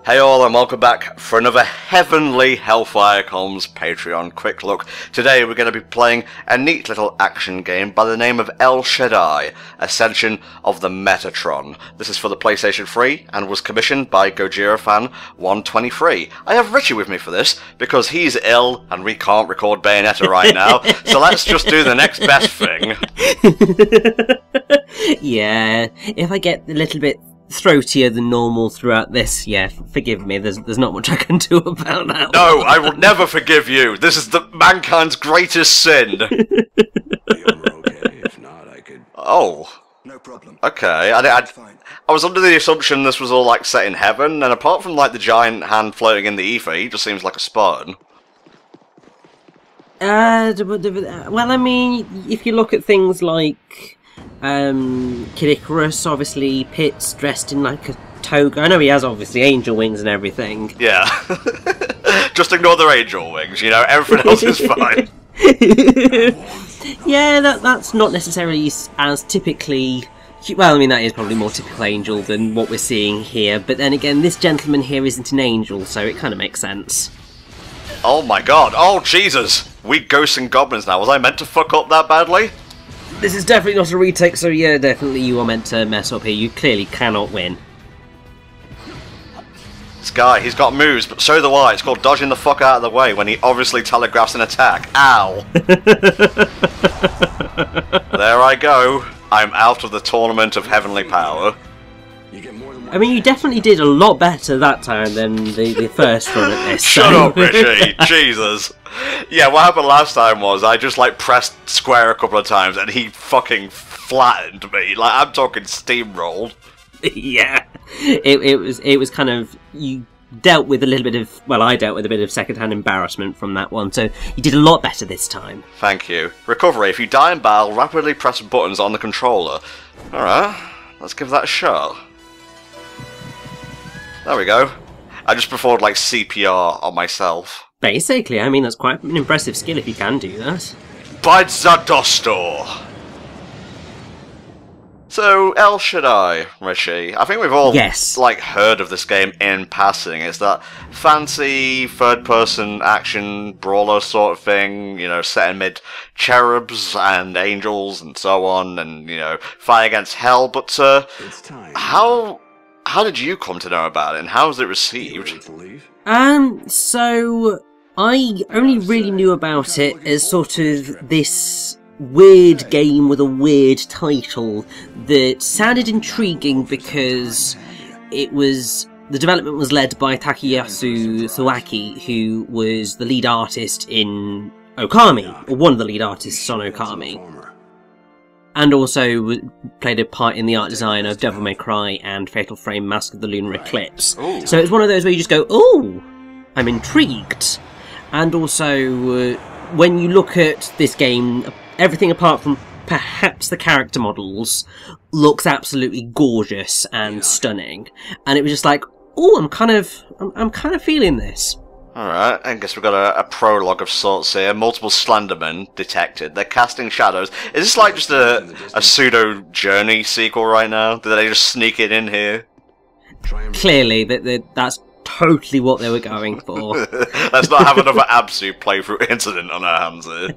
Hey all, and welcome back for another heavenly HellfireComms Patreon Quick Look. Today we're going to be playing a neat little action game by the name of Shaddai, Ascension of the Metatron. This is for the PlayStation 3 and was commissioned by GojiraFan123. I have Richie with me for this because he's ill and we can't record Bayonetta right now, so let's just do the next best thing. Yeah, if I get a little bit throatier than normal throughout this, yeah, forgive me, there's not much I can do about that. No, I will never forgive you. This is mankind's greatest sin. Okay. If not, I could... Oh. No problem. Okay, I was under the assumption this was all, like, set in heaven, and apart from, like, the giant hand floating in the ether, he just seems like a Spartan. Well, I mean, if you look at things like Kid Icarus, obviously Pitt's dressed in like a toga. I know he has obviously angel wings and everything. Yeah. Just ignore the angel wings, you know, everything else is fine. Yeah, that's not necessarily as typically... Well, I mean, that is probably more typical angel than what we're seeing here, but then again, this gentleman here isn't an angel, so it kind of makes sense. Oh my god, oh Jesus! We ghosts and goblins now, was I meant to fuck up that badly? This is definitely not a retake, so yeah, definitely you are meant to mess up here. You clearly cannot win. This guy, he's got moves, but so do I. It's called dodging the fuck out of the way when he obviously telegraphs an attack. Ow! There I go. I'm out of the tournament of heavenly power. I mean, you definitely did a lot better that time than the first run at this. Shut up, Richie! Jesus! Yeah, what happened last time was I just, like, pressed square a couple of times and he fucking flattened me. Like, I'm talking steamrolled. Yeah. It was kind of... You dealt with a little bit of... Well, I dealt with a bit of second-hand embarrassment from that one, so you did a lot better this time. Thank you. Recovery. If you die in battle, rapidly press buttons on the controller. Alright, let's give that a shot. There we go. I just performed, like, CPR on myself. Basically, I mean, that's quite an impressive skill if you can do that. By Zadostor! So, Shaddai, Richie, I think we've all, like, heard of this game in passing. It's that fancy third-person action brawler sort of thing, you know, set amid cherubs and angels and so on, and, you know, fight against hell, but, how did you come to know about it, and how was it received? So I only really knew about it as sort of this weird game with a weird title that sounded intriguing because the development was led by Takayasu Sawaki, who was the lead artist in Okami, or one of the lead artists on Okami. And also played a part in the art design of Devil May Cry and Fatal Frame Mask of the Lunar Eclipse. Ooh. So it's one of those where you just go, oh, I'm intrigued. And also, when you look at this game, everything apart from perhaps the character models looks absolutely gorgeous and stunning. And it was just like, oh, I'm kind of feeling this. Alright, I guess we've got a prologue of sorts here. Multiple Slendermen detected. They're casting shadows. Is this like just a pseudo-Journey sequel right now? Did they just sneak it in here? Clearly, that's totally what they were going for. Let's not have another Absu playthrough incident on our hands here.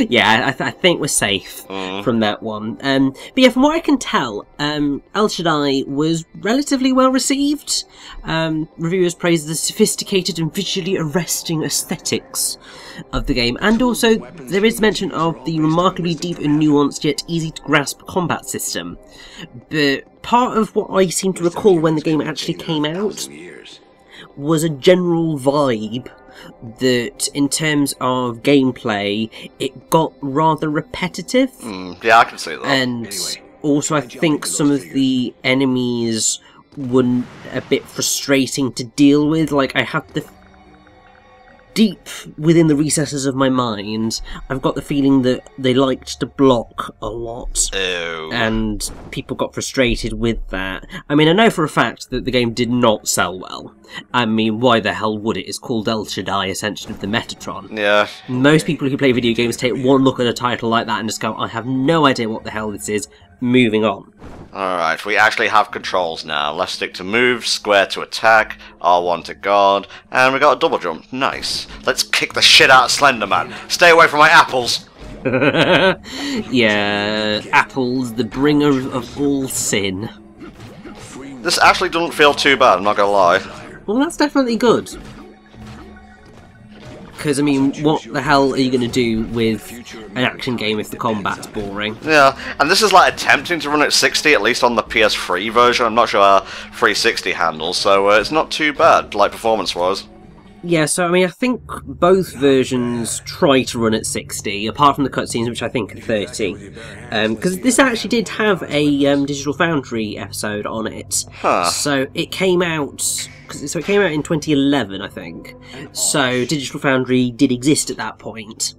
Yeah, I think we're safe from that one. But yeah, from what I can tell, Shaddai was relatively well received. Reviewers praised the sophisticated and visually arresting aesthetics of the game, and also there is mention of the remarkably deep and nuanced yet easy to grasp combat system. But part of what I seem to recall when the game actually came out was a general vibe that, in terms of gameplay, it got rather repetitive. Yeah, I can see that. And also I think some of the enemies were a bit frustrating to deal with. Like, I have the... Deep within the recesses of my mind, I've got the feeling that they liked to block a lot. Ew. And people got frustrated with that. I mean, I know for a fact that the game did not sell well. I mean, why the hell would it? It's called Shaddai, Ascension of the Metatron. Yeah. Most people who play video games take one look at a title like that and just go, I have no idea what the hell this is, moving on. Alright, we actually have controls now. Left stick to move, square to attack, R1 to guard, and we got a double jump. Nice. Let's kick the shit out of Slenderman. Stay away from my apples! Yeah, apples, the bringer of all sin. This actually doesn't feel too bad, I'm not gonna lie. Well, that's definitely good. Because, I mean, what the hell are you going to do with an action game if the combat's boring? Yeah, and this is like attempting to run at 60, at least on the PS3 version. I'm not sure how 360 handles, so it's not too bad, like performance-wise. Yeah, so, I mean, I think both versions try to run at 60, apart from the cutscenes, which I think are 30. Because this actually did have a Digital Foundry episode on it. Huh. So it came out... So it came out in 2011, I think. So Digital Foundry did exist at that point.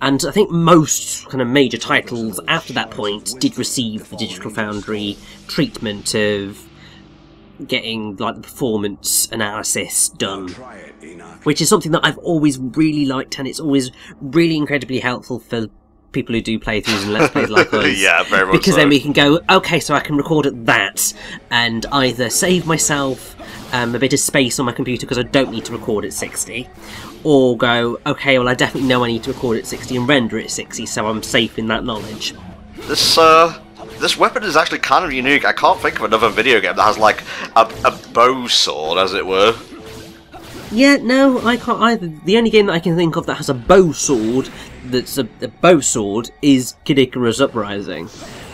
And I think most kind of major titles after that point did receive the Digital Foundry treatment of getting like the performance analysis done. Which is something that I've always really liked, and it's always really incredibly helpful for people who do playthroughs and let's plays like us. Yeah, very much because so. then we can go, okay, so I can record at that and either save myself a bit of space on my computer because I don't need to record at 60, or go, okay, well I definitely know I need to record at 60 and render at 60, so I'm safe in that knowledge. This weapon is actually kind of unique. I can't think of another video game that has like a bow sword, as it were. Yeah, no, I can't either. The only game that I can think of that has a bow sword that's a bow sword is Kid Icarus Uprising.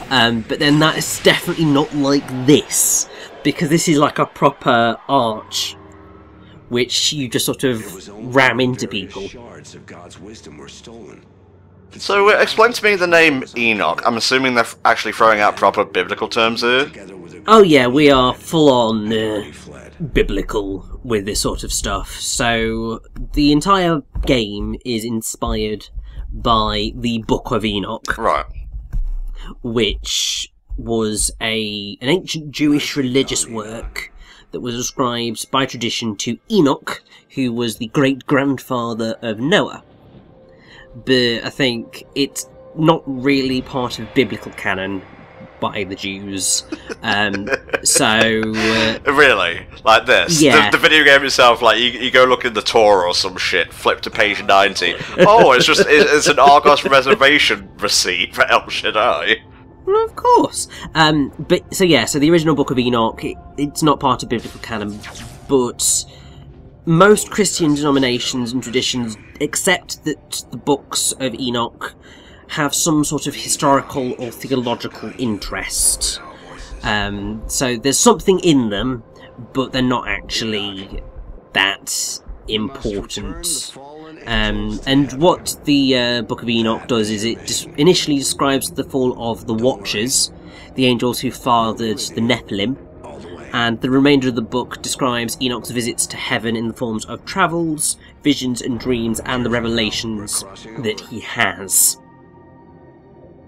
But then that's definitely not like this, because this is like a proper arch, which you just sort of ram into people. So explain to me the name Enoch. I'm assuming they're actually throwing out proper biblical terms here. Oh yeah, we are full on biblical with this sort of stuff. So the entire game is inspired by the Book of Enoch. Right. Which was an ancient Jewish religious work that was ascribed by tradition to Enoch, who was the great-grandfather of Noah. But I think it's not really part of biblical canon by the Jews. Really? Like this? Yeah. The video game itself, like, you go look in the Torah or some shit, flip to page 90. Oh, it's an Argos reservation receipt for El Shaddai. Well, of course. So the original Book of Enoch, it's not part of biblical canon, but most Christian denominations and traditions accept that the books of Enoch have some sort of historical or theological interest. So there's something in them, but they're not actually that important. And what the Book of Enoch does is it initially describes the fall of the Watchers, the angels who fathered the Nephilim, and the remainder of the book describes Enoch's visits to heaven in the forms of travels, visions and dreams, and the revelations that he has.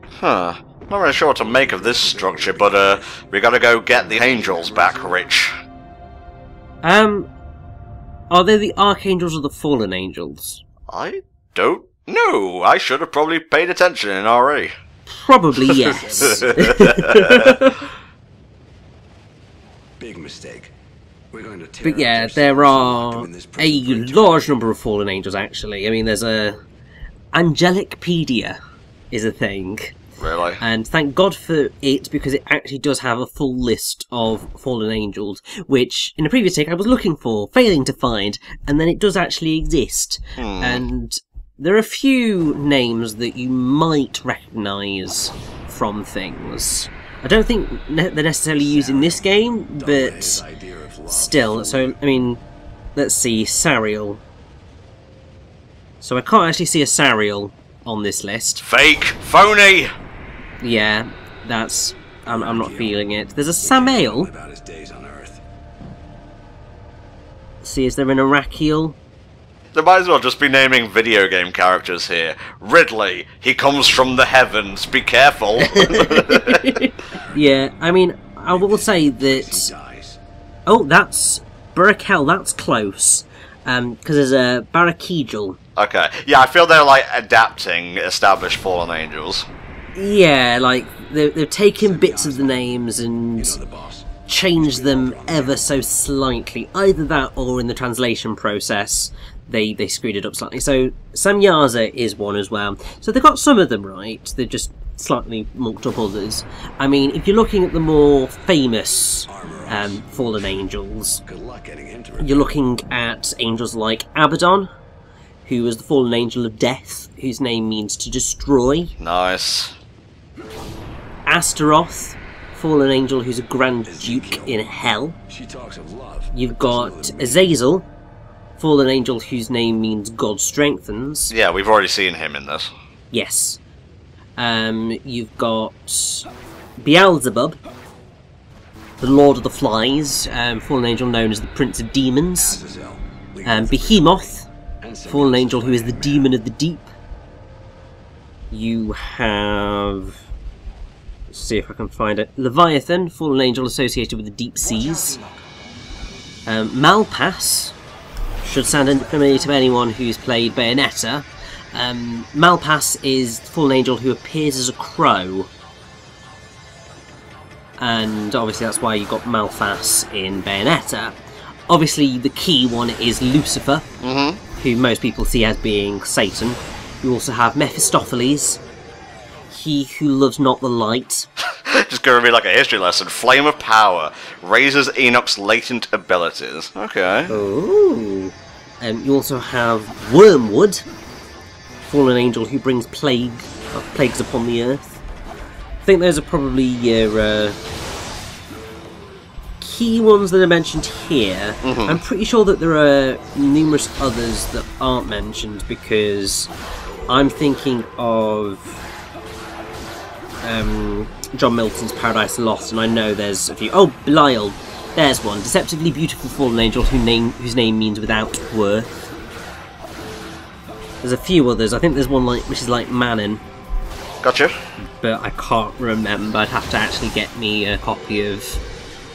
Huh. Not really sure what to make of this structure, but we gotta go get the angels back, Rich. Are they the archangels or the fallen angels? I don't know. I should have probably paid attention in RE. Probably yes. Big mistake. We're going to But yeah, there are a large number of fallen angels, actually. I mean, there's a... Angelicpedia is a thing. Really? And thank God for it, because it actually does have a full list of fallen angels, which, in a previous take, I was looking for, failing to find, and then it does actually exist. And there are a few names that you might recognise from things. I don't think they're necessarily used in this game, but still. So, I mean, let's see, Sariel. So I can't actually see a Sariel on this list. Fake! Phony! Yeah, that's... I'm not feeling it. There's a Samael. See, is there an Arakiel? They might as well just be naming video game characters here. Ridley, he comes from the heavens, be careful. Yeah, I mean, I will say that... Oh, that's... Barakel, that's close. Because there's a Barakegel. Okay, yeah, I feel they're like adapting established fallen angels. Yeah, like, they've taken bits of the names and The boss. changed them ever so slightly. Either that or in the translation process, they screwed it up slightly. So, Samyaza is one as well. So they got some of them right, they've just slightly mucked up others. I mean, if you're looking at the more famous fallen angels, Good luck getting into it. you're looking at angels like Abaddon, who was the fallen angel of death, whose name means to destroy. Nice. Astaroth, fallen angel who's a Grand Duke in hell. She talks of love. You've got Azazel, fallen angel whose name means God strengthens. Yeah, we've already seen him in this. Yes. You've got Beelzebub, the Lord of the Flies, fallen angel known as the Prince of Demons. Azazel. Behemoth, fallen angel who is the Demon of the Deep. You have... let's see if I can find it. Leviathan, fallen angel associated with the deep seas. Malpass should sound familiar to anyone who's played Bayonetta. Malpass is the fallen angel who appears as a crow. And obviously that's why you got Malphas in Bayonetta. Obviously the key one is Lucifer, who most people see as being Satan. You also have Mephistopheles, he who loves not the light. Just gonna be like a history lesson. Flame of Power raises Enoch's latent abilities. Okay. Ooh. You also have Wormwood, fallen angel who brings plagues upon the earth. I think those are probably your key ones that are mentioned here. I'm pretty sure that there are numerous others that aren't mentioned, because I'm thinking of John Milton's Paradise Lost, and I know there's a few. Oh, Belial, there's one. Deceptively beautiful fallen angel whose name means without worth. There's a few others. I think there's one which is like Manon, Gotcha. but I can't remember. I'd have to actually get me a copy of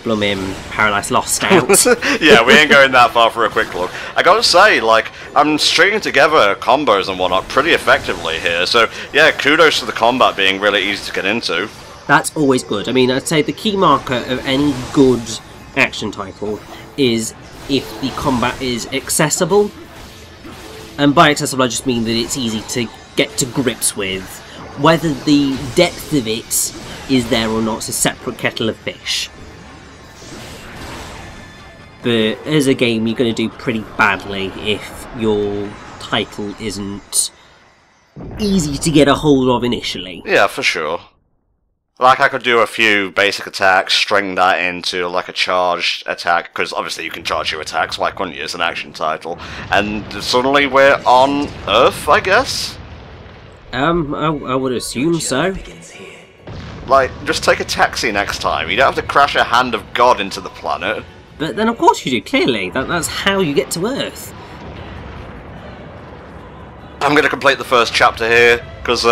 Bloomin' Paradise Lost out. Yeah, we ain't going that far for a quick look. I gotta say, like, I'm stringing together combos and whatnot pretty effectively here, so yeah, kudos to the combat being really easy to get into. That's always good. I mean, I'd say the key marker of any good action title is if the combat is accessible. And by accessible I just mean that it's easy to get to grips with. Whether the depth of it is there or not is a separate kettle of fish. But as a game, you're going to do pretty badly if your title isn't easy to get a hold of initially. Yeah, for sure. Like, I could do a few basic attacks, string that into, like, a charged attack, because obviously you can charge your attacks, why couldn't you, as an action title? And suddenly we're on Earth, I guess? I would assume so. Like, just take a taxi next time. You don't have to crash a hand of God into the planet. But then of course you do, clearly. That's how you get to Earth. I'm going to complete the first chapter here, because,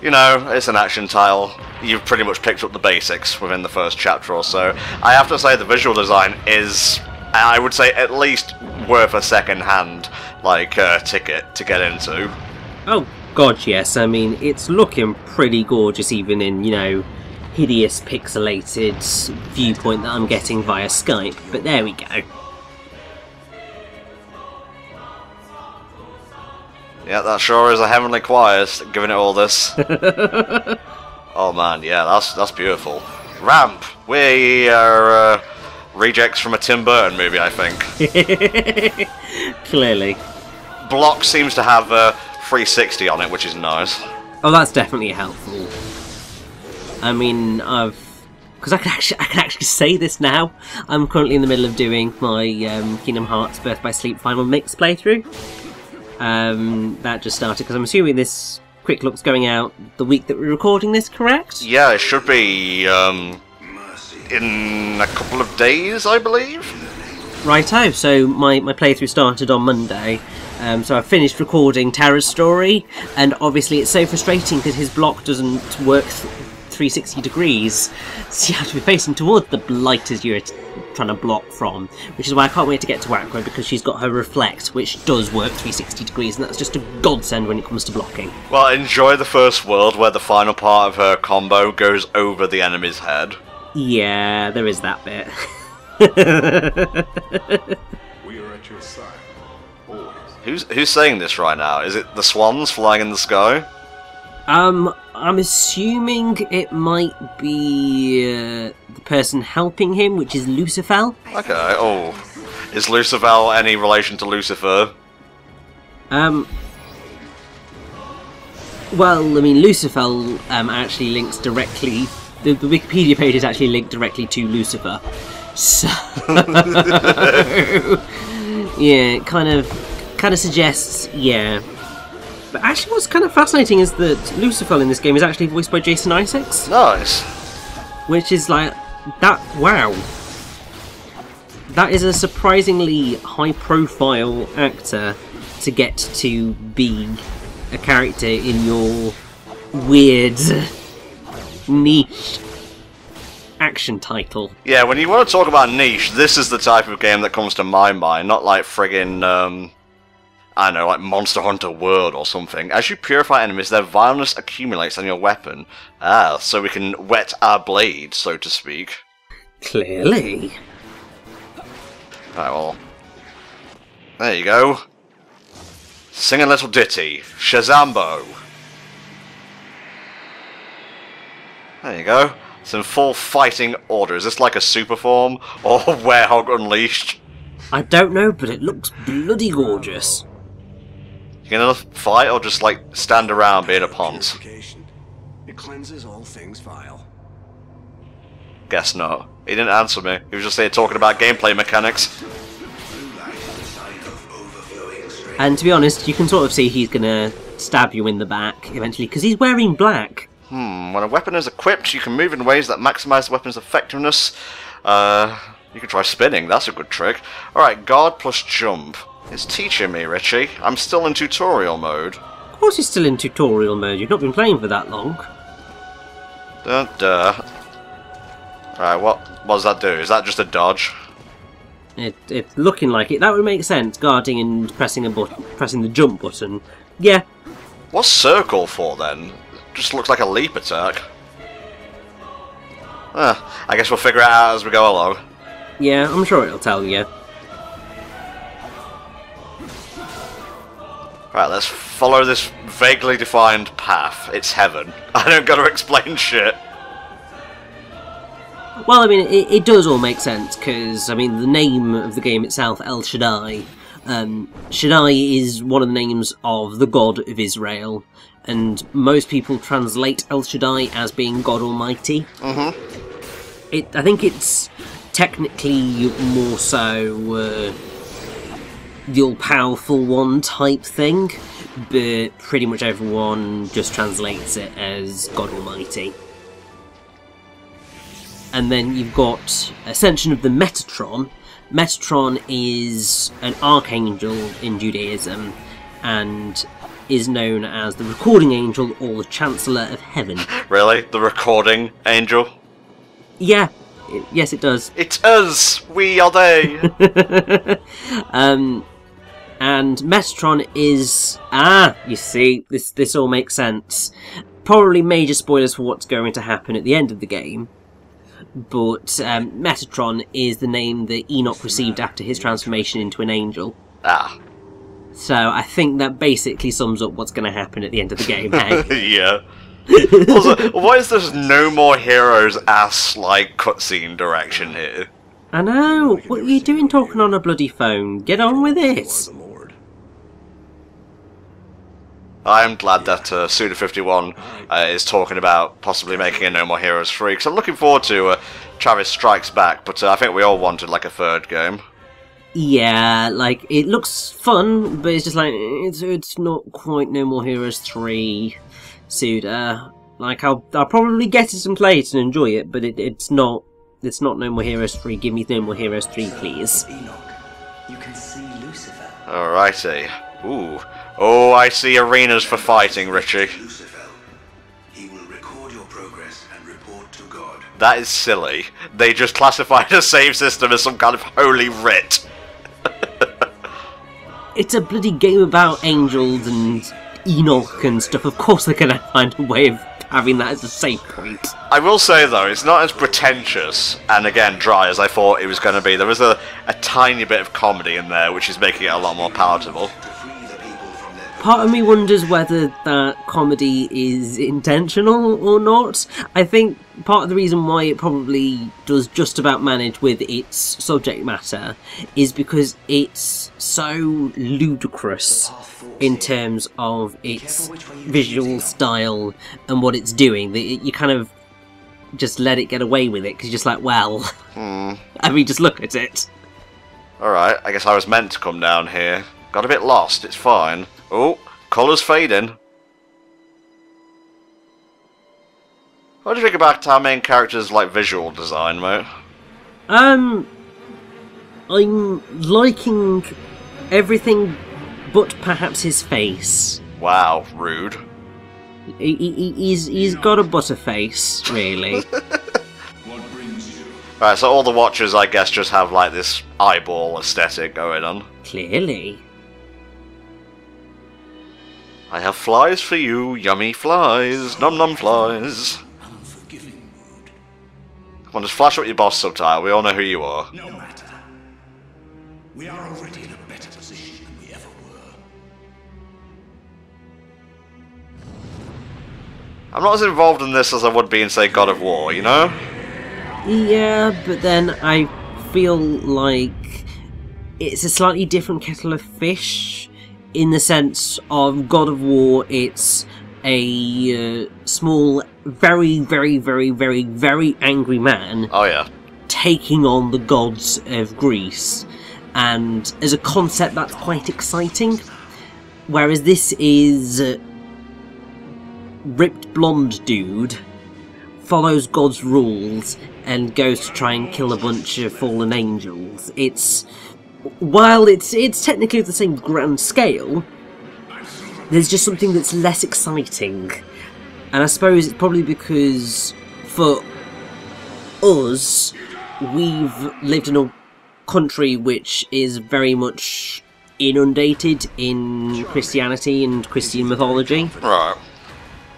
you know, it's an action title. You've pretty much picked up the basics within the first chapter or so. I have to say the visual design is, I would say, at least worth a second-hand, like, ticket to get into. Oh, God, yes. I mean, it's looking pretty gorgeous even in, you know, hideous pixelated viewpoint that I'm getting via Skype. But there we go. Yeah, that sure is a heavenly choir giving it all this. Oh man, yeah, that's beautiful. Ramp! We are rejects from a Tim Burton movie, I think. Clearly. Block seems to have 360 on it, which is nice. Oh, that's definitely helpful. I mean, because I can actually say this now. I'm currently in the middle of doing my Kingdom Hearts Birth by Sleep Final Mix playthrough. That just started, because I'm assuming this quick look's going out the week that we're recording this, correct? Yeah, it should be in a couple of days, I believe. Righto, so my playthrough started on Monday. So I finished recording Tara's story, and obviously it's so frustrating because his block doesn't work 360 degrees, so you have to be facing towards the light as you're trying to block from, which is why I can't wait to get to Aqua, because she's got her reflect, which does work 360 degrees, and that's just a godsend when it comes to blocking. Well, enjoy the first world where the final part of her combo goes over the enemy's head. Yeah, there is that bit. We are at your side. Always. Who's saying this right now? Is it the swans flying in the sky? I'm assuming it might be the person helping him, which is Lucifer. Okay, oh. Is Lucifer any relation to Lucifer? Well, I mean, Lucifer actually links directly... The Wikipedia page is actually linked directly to Lucifer. So... yeah, it kind of suggests, yeah. But actually what's kind of fascinating is that Lucifer in this game is actually voiced by Jason Isaacs. Nice. Which is like, that, wow. That is a surprisingly high-profile actor to get to be a character in your weird, niche action title. Yeah, when you want to talk about niche, this is the type of game that comes to my mind, not like friggin', I don't know, like Monster Hunter World or something. As you purify enemies, their vileness accumulates on your weapon. Ah, so we can wet our blade, so to speak. Clearly. Alright, well, there you go. Sing a little ditty. Shazambo. There you go. It's in full fighting order. Is this like a super form or Werehog Unleashed? I don't know, but it looks bloody gorgeous. You gonna fight or just like stand around being a ponce? It cleanses all things vile. Guess not. He didn't answer me. He was just there talking about gameplay mechanics. And to be honest, you can sort of see he's gonna stab you in the back eventually, because he's wearing black. When a weapon is equipped, you can move in ways that maximize the weapon's effectiveness. You can try spinning, that's a good trick. Alright, guard plus jump. It's teaching me, Richie. I'm still in tutorial mode. Of course he's still in tutorial mode, you've not been playing for that long. Alright, what does that do? Is that just a dodge? It's looking like it. That would make sense, guarding and pressing the jump button. Yeah. What's circle for then? Just looks like a leap attack. I guess we'll figure it out as we go along. Yeah, I'm sure it'll tell you. Right, let's follow this vaguely defined path. It's heaven. I don't gotta explain shit. Well, I mean, it does all make sense, because, I mean, the name of the game itself, El Shaddai, Shaddai is one of the names of the god of Israel, and most people translate El Shaddai as being God Almighty. I think it's technically more so the all-powerful one type thing, but pretty much everyone just translates it as God Almighty. And then you've got Ascension of the Metatron. Metatron is an archangel in Judaism, and is known as the Recording Angel or the Chancellor of Heaven. Really? The Recording Angel? Yeah. Yes, it does. It's us! We are they! And Metatron is... you see, this all makes sense. Probably major spoilers for what's going to happen at the end of the game. But Metatron is the name that Enoch received after his transformation into an angel. So I think that basically sums up what's going to happen at the end of the game, hey? Yeah. Also, why is there no more heroes ass like cutscene direction here? I know. What are you doing talking on a bloody phone? Get on with it. I'm glad that Suda51 is talking about possibly making a No More Heroes 3, because I'm looking forward to Travis Strikes Back, but I think we all wanted like a third game. Yeah, like, it looks fun, but it's just like, it's not quite No More Heroes 3, Suda. Like, I'll probably get it and play it and enjoy it, but it's not No More Heroes 3. Give me No More Heroes 3, please. Enoch, you can see Lucifer. Alrighty. Ooh. Oh, I see arenas for fighting, Richie. Lucifer. He will record your progress Confess and report to God. That is silly. They just classified a save system as some kind of holy writ. It's a bloody game about angels and Enoch and stuff. Of course they're gonna find a way of having that as a save point. I will say though, it's not as pretentious and again dry as I thought it was going to be. There is a tiny bit of comedy in there, which is making it a lot more palatable. Part of me wonders whether that comedy is intentional or not. I think part of the reason why it probably does just about manage with its subject matter is because it's so ludicrous in terms of its visual style and what it's doing that you kind of just let it get away with it because you're just like, well, I mean, just look at it. Alright, I guess I was meant to come down here. Got a bit lost, it's fine. Oh, colours fading. What do you think about our main character's, like, visual design, mate? I'm liking everything but perhaps his face. Wow, rude. He's got a butterface, really. Right, so all the Watchers, I guess, just have, like, this eyeball aesthetic going on. Clearly. I have flies for you, yummy flies, num num flies. Come on, just flash up your boss subtitle, we all know who you are. No matter. We are already in a better position than we ever were. I'm not as involved in this as I would be in, say, God of War, you know? Yeah, but then I feel like it's a slightly different kettle of fish in the sense of God of War. It's a small, very, very, very, very, very angry man. Oh yeah. Taking on the gods of Greece, and as a concept that's quite exciting. Whereas this is ripped blonde dude follows God's rules and goes to try and kill a bunch of fallen angels. While it's technically the same grand scale, there's just something that's less exciting. And I suppose it's probably because for us, we've lived in a country which is very much inundated in Christianity and Christian mythology. Right.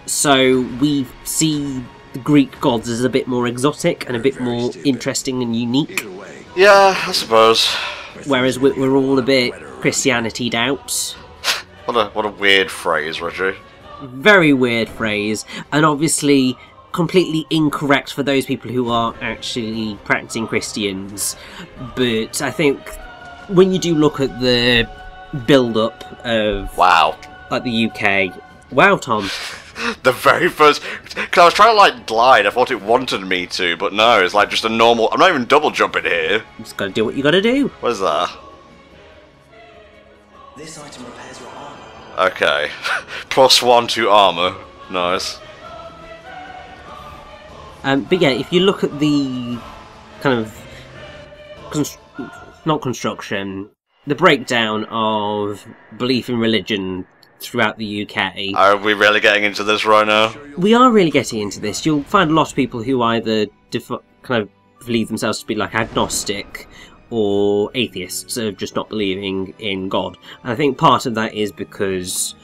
So we see the Greek gods as a bit more exotic and a bit more interesting and unique. Yeah, I suppose. Whereas we're all a bit Christianity'd out. What a weird phrase, Roger. Very weird phrase, and obviously completely incorrect for those people who are actually practicing Christians. But I think when you do look at the build-up of like the UK, wow, Tom. The very first, because I was trying to like glide. I thought it wanted me to, but no, it's like just a normal. I'm not even double jumping here. You just gotta do what you gotta do. What is that? This item repairs your armor. Okay, +1 to armor. Nice. But yeah, if you look at the kind of not construction, the breakdown of belief in religion throughout the UK. Are we really getting into this right now? We are really getting into this. You'll find a lot of people who either kind of believe themselves to be like agnostic or atheists of just not believing in God. And I think part of that is because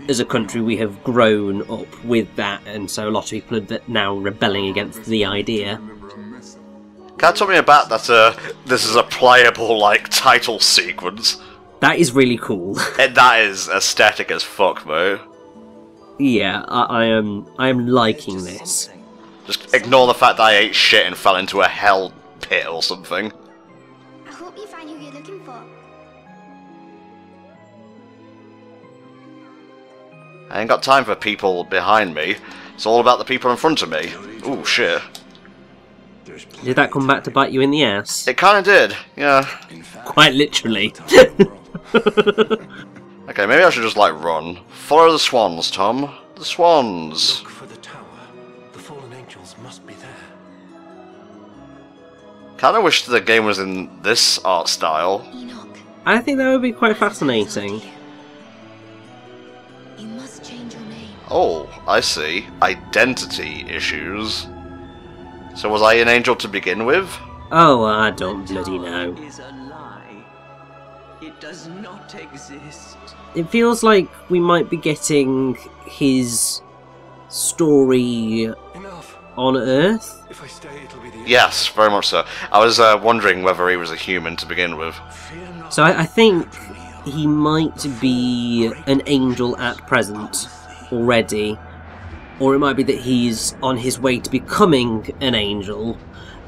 as a country we have grown up with that, and so a lot of people are now rebelling against the idea. Can you tell me about that? This is a playable like title sequence. That is really cool. And that is aesthetic as fuck, mate. Yeah, I am liking this. Just ignore the fact that I ate shit and fell into a hell pit or something. I hope you find who you're looking for. I ain't got time for people behind me. It's all about the people in front of me. Ooh, shit. Did that come back to bite you in the ass? It kinda did, yeah. Quite literally. Okay, maybe I should just, like, run. Follow the swans, Tom. The swans. Look for the tower. The fallen angels must be there. Kinda wish the game was in this art style. Enoch, I think that would be quite fascinating. you must change your name. Oh, I see. Identity issues. So was I an angel to begin with? Oh, I don't bloody know. Is a lie. It does not exist. It feels like we might be getting his story Enough. on Earth. If I stay, it'll be the end. Yes, very much so. I was wondering whether he was a human to begin with. Fear not. So I think he might be an angel at present already, or it might be that he's on his way to becoming an angel.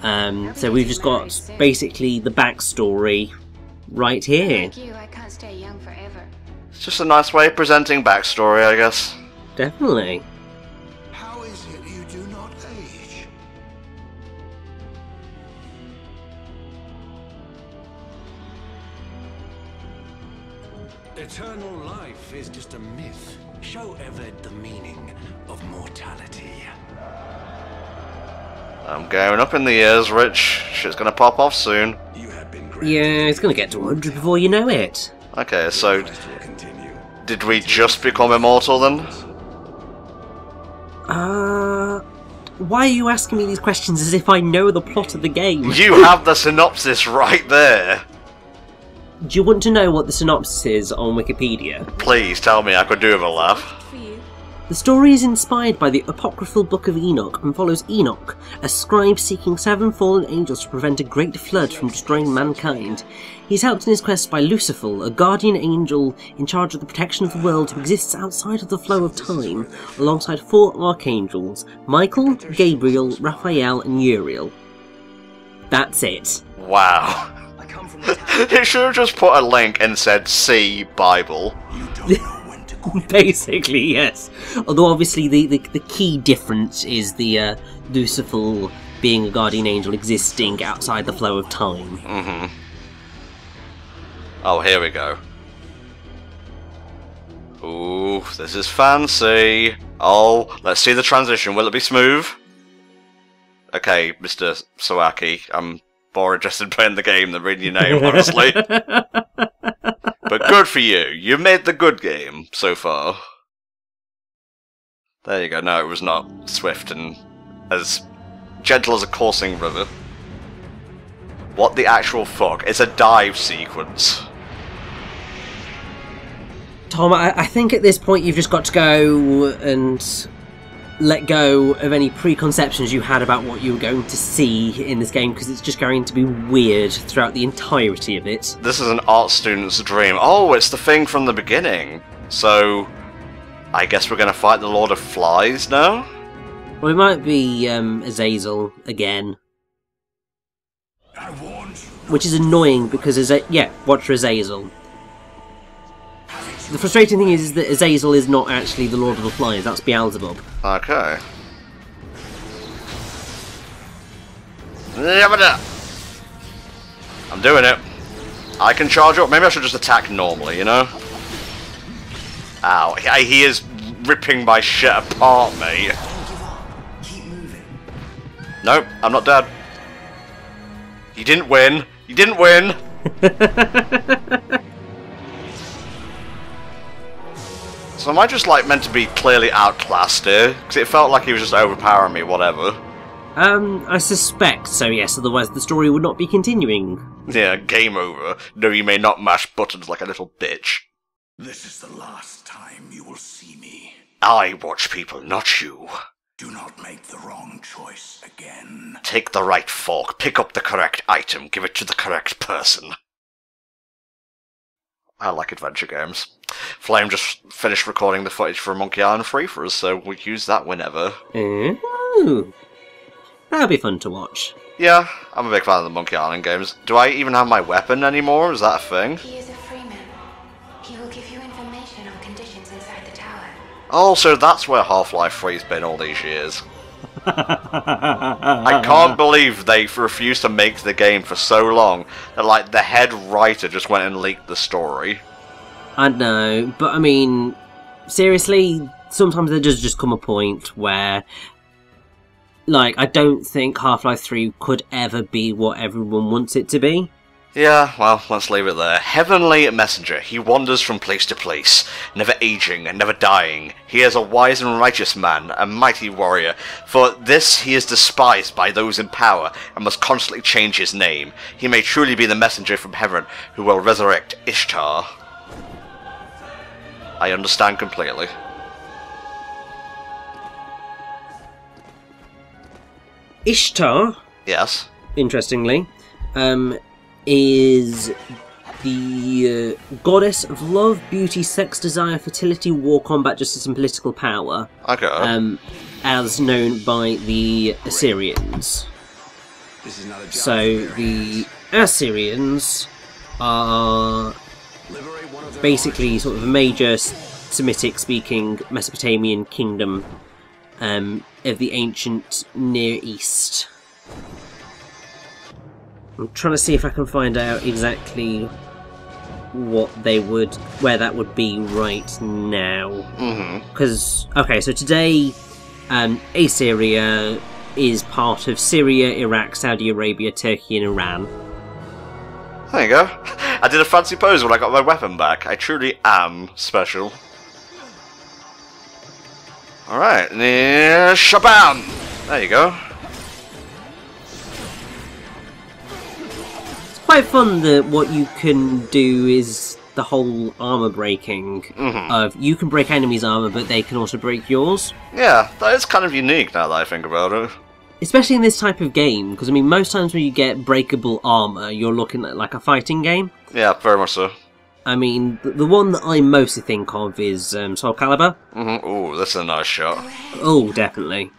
So we've just got basically the backstory right here. Like you, I can't stay young forever. It's just a nice way of presenting backstory, I guess. Definitely. How is it you do not age? Eternal life is just a myth. Show Eved the meaning of mortality. I'm going up in the years, Rich. Shit's gonna pop off soon. You have been granted. Yeah, it's gonna get to 100 before you know it. Okay, so Quest will continue. did we just become immortal then? Why are you asking me these questions as if I know the plot of the game? You have the synopsis right there. Do you want to know what the synopsis is on Wikipedia? Please tell me I could do with a laugh. The story is inspired by the apocryphal Book of Enoch and follows Enoch, a scribe seeking 7 fallen angels to prevent a great flood from destroying mankind. He's helped in his quest by Lucifer, a guardian angel in charge of the protection of the world who exists outside of the flow of time, alongside 4 archangels, Michael, Gabriel, Raphael and Uriel. That's it. Wow. I come from the It should have just put a link and said see Bible. You don't know when to quit. Basically, yes. Although obviously the key difference is the Lucifer being a guardian angel existing outside the flow of time. Mm-hmm. Oh, here we go. Ooh, this is fancy. Oh, let's see the transition. Will it be smooth? Okay, Mr. Sawaki, I'm more interested in playing the game than reading your name, honestly. But good for you. You made the good game so far. There you go. No, it was not swift and as gentle as a coursing river. What the actual fuck? It's a dive sequence. Tom, I think at this point you've just got to go and let go of any preconceptions you had about what you were going to see in this game, because it's just going to be weird throughout the entirety of it. This is an art student's dream. Oh, it's the thing from the beginning. So, I guess we're going to fight the Lord of Flies now? Well, it might be Azazel again. I warned you. Which is annoying because, watch for Azazel. The frustrating thing is that Azazel is not actually the Lord of the Flies, that's Beelzebub. Okay. I'm doing it. I can charge up. Maybe I should just attack normally, you know? Ow. He is ripping my shit apart, mate. Don't give up. Keep moving. Nope, I'm not dead. You didn't win. You didn't win. So am I just like meant to be clearly outclassed here? Because it felt like he was just overpowering me, whatever. I suspect so, yes, otherwise the story would not be continuing. Yeah, game over. No, you may not mash buttons like a little bitch. This is the last time you will see me. I watch people, not you. Do not make the wrong choice again. Take the right fork, pick up the correct item, give it to the correct person. I like adventure games. Flame just finished recording the footage for Monkey Island 3 for us, so we'll use that whenever. Ooh. That'll be fun to watch. Yeah, I'm a big fan of the Monkey Island games. Do I even have my weapon anymore? Is that a thing? He is a freeman. He will give you information on conditions inside the tower. Oh, so that's where Half-Life 3's been all these years. I can't believe they refused to make the game for so long that, like, the head writer just went and leaked the story. I know, but I mean, seriously, sometimes there does just come a point where, like, I don't think Half-Life 3 could ever be what everyone wants it to be. Yeah, well, let's leave it there. Heavenly messenger, he wanders from place to place, never aging and never dying. He is a wise and righteous man, a mighty warrior. For this he is despised by those in power, and must constantly change his name. He may truly be the messenger from heaven, who will resurrect Ishtar. I understand completely. Ishtar, Yes. interestingly, is the goddess of love, beauty, sex, desire, fertility, war, combat, justice, and political power. Okay. As known by the Assyrians. This is not a job So the Assyrians are Liberate one of their basically sort of a major Semitic-speaking Mesopotamian kingdom of the ancient Near East. I'm trying to see if I can find out exactly where that would be right now. Because, okay, so today, Assyria is part of Syria, Iraq, Saudi Arabia, Turkey, and Iran. There you go. I did a fancy pose when I got my weapon back. I truly am special. Alright, shabam! There you go. Quite fun that what you can do is the whole armor breaking of you can break enemies' armor, but they can also break yours. Yeah, that is kind of unique now that I think about it. Especially in this type of game, because I mean, most times when you get breakable armor, you're looking at like a fighting game. Yeah, very much so. I mean, the one that I mostly think of is Soul Calibur. Ooh, that's a nice shot. Oh, definitely.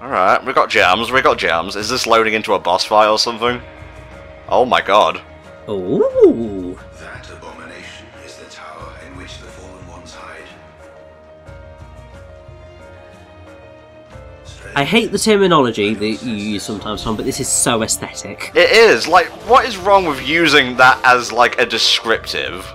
Alright, we got jams. Is this loading into a boss fight or something? Oh my god. Ooh. That abomination is the tower in which the fallen ones hide. I hate the terminology that you use sometimes, Tom, but this is so aesthetic. It is, like, what is wrong with using that as, like, a descriptive?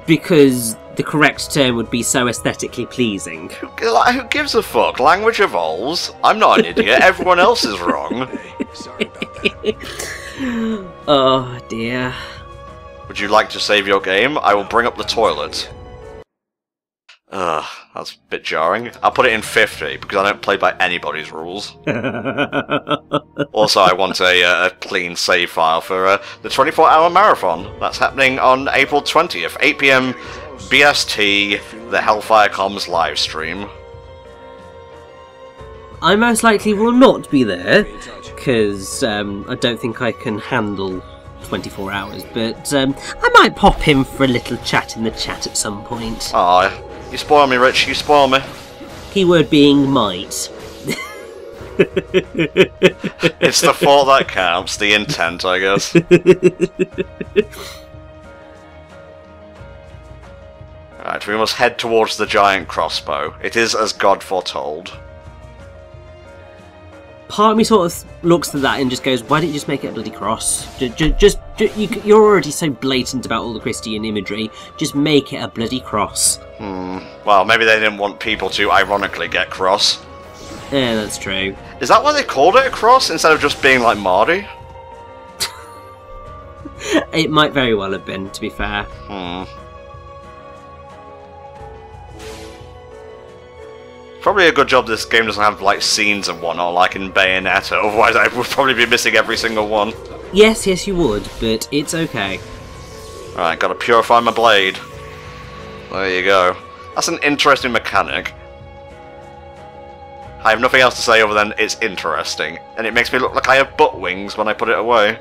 Because the correct term would be so aesthetically pleasing. Like, who gives a fuck? Language evolves. I'm not an idiot, everyone else is wrong. Sorry about that. Oh dear. Would you like to save your game? I will bring up the toilet. Ugh, that's a bit jarring. I'll put it in 50, because I don't play by anybody's rules. Also, I want a clean save file for the 24-hour marathon. That's happening on April 20th, 8 PM BST, the HellfireComms live stream. I most likely will not be there, because I don't think I can handle 24 hours, but I might pop in for a little chat in the chat at some point. Aw, you spoil me, Rich, you spoil me. Keyword being might. It's the thought that counts, the intent, I guess. Right, we must head towards the giant crossbow. It is as God foretold. Part of me sort of looks at that and just goes, why don't you just make it a bloody cross? You're already so blatant about all the Christian imagery, just make it a bloody cross. Well, maybe they didn't want people to ironically get cross. Yeah, that's true. Is that why they called it a cross, instead of just being like Marty? It might very well have been, to be fair. Probably a good job this game doesn't have, like, scenes and whatnot, like in Bayonetta, otherwise I would probably be missing every single one. Yes, you would, but it's okay. Alright, gotta purify my blade. There you go. That's an interesting mechanic. I have nothing else to say other than it's interesting, and it makes me look like I have butt wings when I put it away.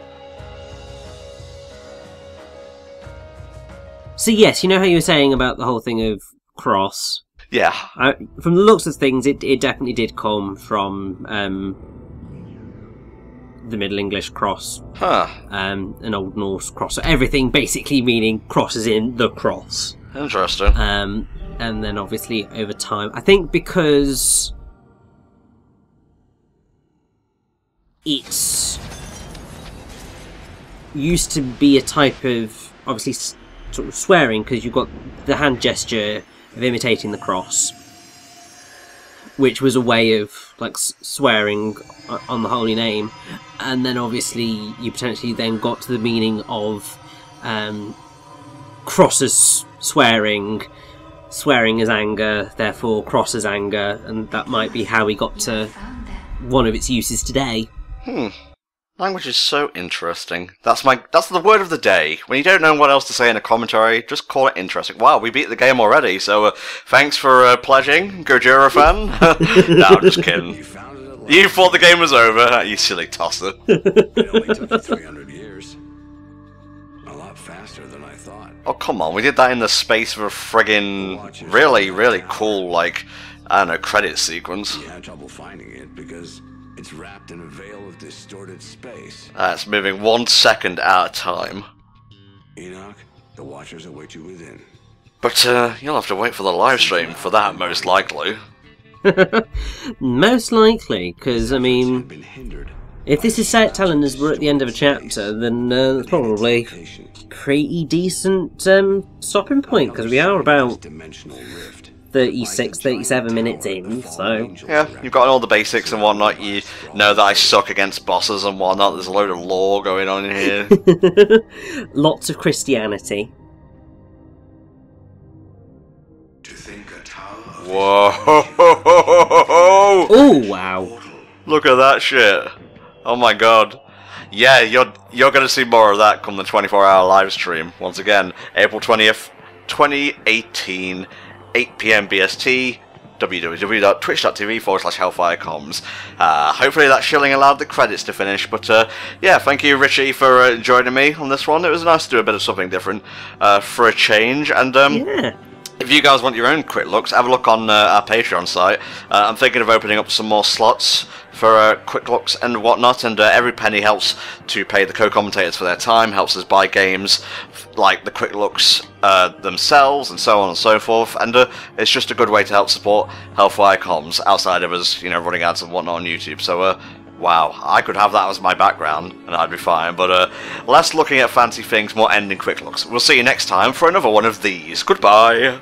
So yes, you know how you were saying about the whole thing of cross? Yeah. From the looks of things, it definitely did come from the Middle English cross. Huh. An Old Norse cross. So everything basically meaning cross is in the cross. Interesting. And then obviously over time, I think because it's used to be a type of, obviously, sort of swearing, because you've got the hand gesture of imitating the cross. which was a way of like swearing on the holy name, and then obviously you potentially then got to the meaning of cross as swearing is anger, therefore cross as anger, and that might be how we got to one of its uses today. Language is so interesting. That's the word of the day. When you don't know what else to say in a commentary, just call it interesting. Wow, we beat the game already, so thanks for pledging, Gojira fan. No, I'm just kidding. You thought the game was over, you silly tosser. It only took you 300 years. A lot faster than I thought. Oh, come on, we did that in the space of a friggin' really, really cool, like, I don't know, credit sequence. You had trouble finding it because it's wrapped in a veil of distorted space. It's moving 1 second at a time. Enoch, the Watchers await you within. But you'll have to wait for the live stream for that, most likely. Most likely, because, I mean, Been hindered. if this is telling us we're at the end of a chapter, then it's probably pretty decent stopping point, because we are about Dimensional rift. 36, 37 minutes in, so... Yeah, you've got all the basics and whatnot. You know that I suck against bosses and whatnot. There's a load of lore going on in here. Lots of Christianity. To think a tower of Whoa! Oh, wow. Look at that shit. Oh my god. Yeah, you're gonna see more of that come the 24-hour live stream. Once again, April 20th, 2018, 8 PM BST, www.twitch.tv/HellfireComms. Hopefully that shilling allowed the credits to finish, but yeah, thank you Richie for joining me on this one. It was nice to do a bit of something different for a change, and Yeah. if you guys want your own quick looks, have a look on our Patreon site. I'm thinking of opening up some more slots for quick looks and whatnot, and every penny helps to pay the co-commentators for their time, helps us buy games like the quick looks themselves, and so on and so forth, and it's just a good way to help support Hellfire Comms outside of us, you know, running ads and whatnot on YouTube. So wow, I could have that as my background and I'd be fine, but less looking at fancy things, more ending quick looks. We'll see you next time for another one of these. Goodbye!